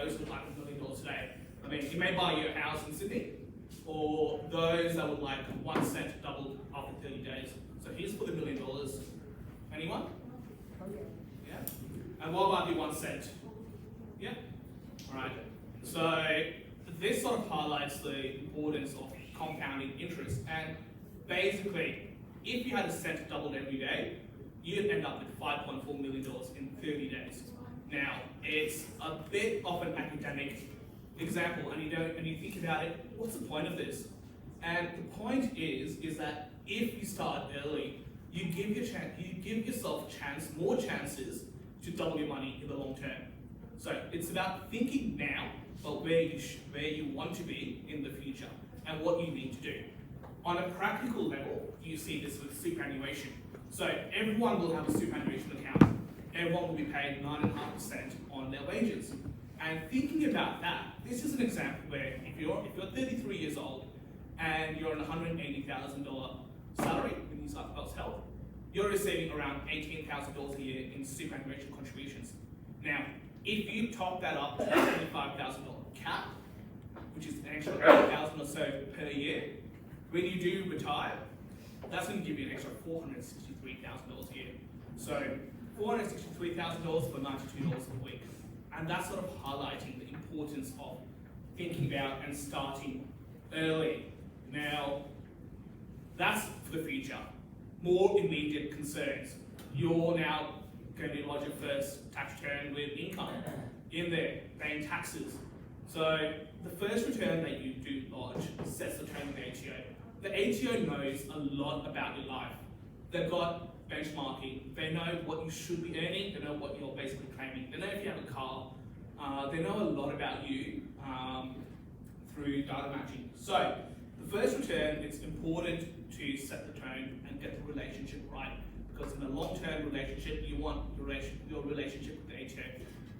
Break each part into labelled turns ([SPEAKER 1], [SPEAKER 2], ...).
[SPEAKER 1] those who like $1 million today. I mean, you may buy your house in Sydney, or those that would like 1 cent doubled after 30 days. So here's for the $1 million. Anyone? Yeah? And what about the 1 cent? Yeah? Alright. So this sort of highlights the importance of compounding interest. And basically, if you had a cent doubled every day, you'd end up with $5.4 million in 30 days. Now, it's a bit of an academic example, and you think about it, what's the point of this? And the point is that if you start early, you give yourself more chances to double your money in the long term. So it's about thinking now about where you want to be in the future and what you need to do. On a practical level, you see this with superannuation. So everyone will have a superannuation account. Everyone will be paid 9.5% on their wages. And thinking about that, this is an example where if you're 33 years old and you're on a $180,000 salary with New South Wales Health, you're receiving around $18,000 a year in superannuation contributions. Now, if you top that up to a $75,000 cap, which is an extra $8,000 or so per year, when you do retire, that's going to give you an extra $463,000 a year. So $463,000 for $92 a week. And that's sort of highlighting the importance of thinking about and starting early. Now, that's for the future. More immediate concerns. You're now going to lodge your first tax return with income in there, paying taxes. So the first return that you do lodge sets the tone with the ATO. The ATO knows a lot about your life. They've got benchmarking. They know what you should be earning. They know what you're basically claiming. They know if you have a car. They know a lot about you through data matching. So the first return, it's important to set the tone and get the relationship right, because in a long-term relationship, you want your relationship with the ATO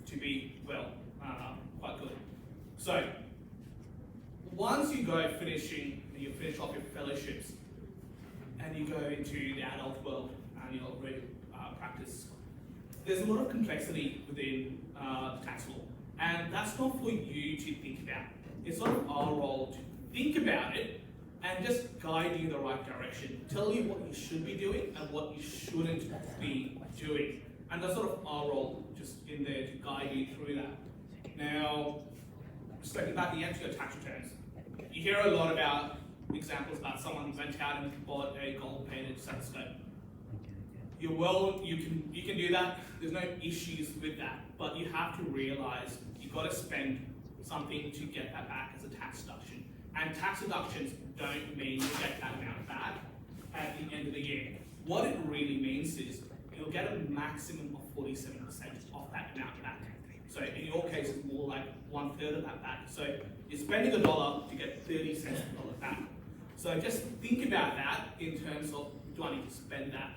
[SPEAKER 1] to be, well, quite good. So once you you finish off your fellowships and you go into the adult world and your practice, there's a lot of complexity within the tax law, and that's not for you to think about. It's sort of our role to think about it and just guide you in the right direction, tell you what you should be doing and what you shouldn't be doing. And that's sort of our role, just in there to guide you through that. Now, just looking back at your tax returns, you hear a lot about examples about someone who went out and bought a gold-plated stethoscope. You can do that. There's no issues with that, but you have to realise you've got to spend something to get that back as a tax deduction. And tax deductions don't mean you get that amount back at the end of the year. What it really means is you'll get a maximum of 47% of that amount back. So in your case, it's more like 1/3 of that back. So you're spending $1 to get 30 cents of the dollar back. So just think about that in terms of, do I need to spend that?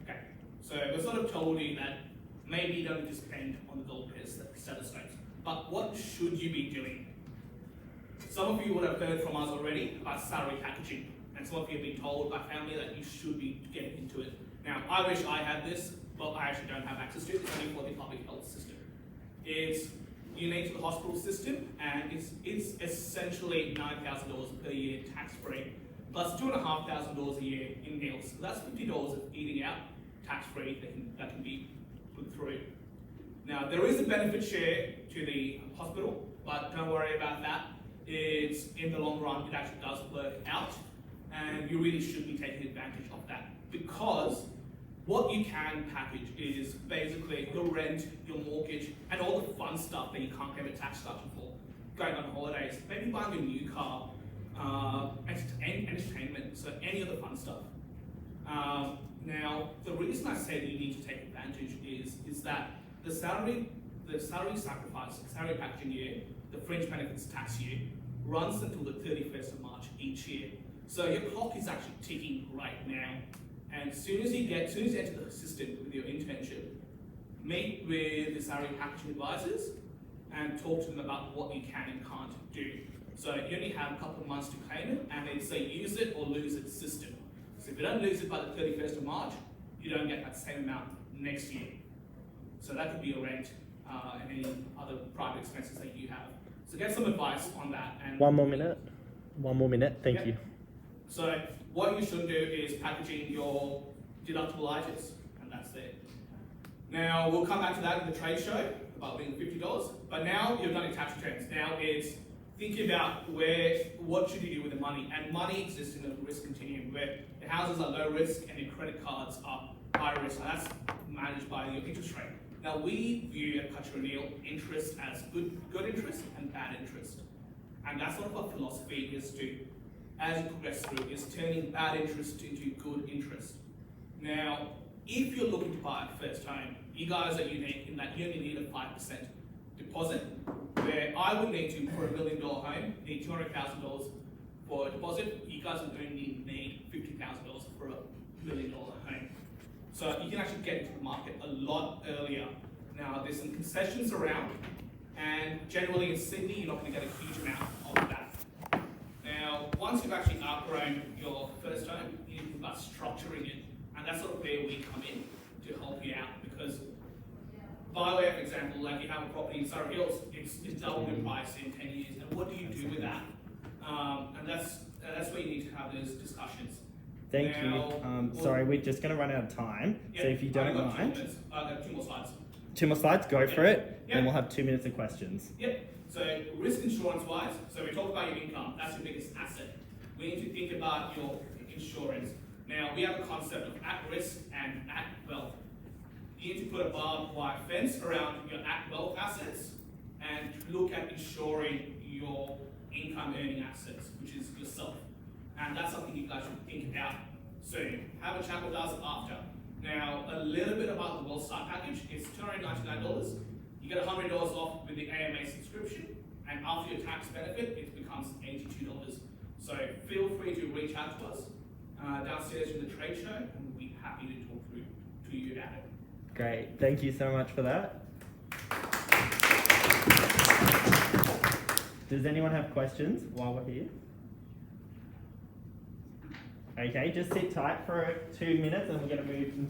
[SPEAKER 1] Okay. So we sort of told you that maybe you don't need to spend on the gold-plated stethoscopes, but what should you be doing? Some of you would have heard from us already about salary packaging, and some of you have been told by family that you should be getting into it. Now, I wish I had this, but I actually don't have access to it. It's only for the public health system. It's unique to the hospital system, and it's essentially $9,000 per year tax-free, plus $2,500 a year in meals. So that's $50 of eating out tax-free that can be put through. Now, there is a benefit share to the hospital, but don't worry about that. It's in the long run, it actually does work out, and you really should be taking advantage of that, because what you can package is basically your rent, your mortgage, and all the fun stuff that you can't get a tax deduction for. Going on holidays, maybe buying a new car, entertainment, so any of the fun stuff. Now, the reason I say that you need to take advantage is that the salary sacrifice, salary packaging year, the fringe benefits tax year, runs until the 31st of March each year. So your clock is actually ticking right now. And as soon as you enter the system with your internship, meet with the salary packaging advisors and talk to them about what you can and can't do. So you only have a couple of months to claim it, and then say use it or lose it system. So if you don't lose it by the 31st of March, you don't get that same amount next year. So that could be your rent, and any other private expenses that you have. So get some advice on that. And
[SPEAKER 2] One more minute, thank
[SPEAKER 1] Yep.
[SPEAKER 2] you.
[SPEAKER 1] So what you should do is packaging your deductible items, and that's it. Now we'll come back to that in the trade show about being $50. But now you've done your tax returns. Now it's thinking about what should you do with the money, and money exists in a risk continuum where the houses are low risk and your credit cards are high risk, and that's managed by your interest rate. Now we view at Kutcher O'Neill interest as good interest and bad interest, and that's sort of our philosophy is to, as you progress through, is turning bad interest into good interest. Now, if you're looking to buy a first home, you guys are unique in that you only need a 5% deposit, where I would need to, for $1 million home, need $200,000 for a deposit. You guys would only need $50,000 for $1 million home. So you can actually get into the market a lot earlier. Now, there's some concessions around, and generally in Sydney, you're not going to get a huge amount of that. Now, once you've actually outgrown your first home, you need to think about structuring it, and that's sort of where we come in to help you out, because by way of example, like you have a property in Surrey Hills, it's doubled in price in 10 years, and what do you do with that? And that's where you need to have those discussions.
[SPEAKER 2] Thank you. Sorry, we're just going to run out of time, so if you don't mind.
[SPEAKER 1] I've got 2 more slides.
[SPEAKER 2] 2 more slides, go for it,
[SPEAKER 1] Yep.
[SPEAKER 2] and we'll have 2 minutes of questions.
[SPEAKER 1] Yep. So risk insurance wise, so we talk about your income, that's your biggest asset. We need to think about your insurance. Now we have a concept of at risk and at wealth. You need to put a barbed wire fence around your at wealth assets and look at insuring your income earning assets, which is yourself. And that's something you guys should think about soon. Have a chat with us after. Now, a little bit about the Wealth Start package. It's $299. You get $100 off with the AMA subscription, and after your tax benefit, it becomes $82. So feel free to reach out to us downstairs in the trade show, and we'll be happy to talk through to you about it.
[SPEAKER 2] Great, thank you so much for that. Does anyone have questions while we're here? Okay, just sit tight for 2 minutes and we're going to move into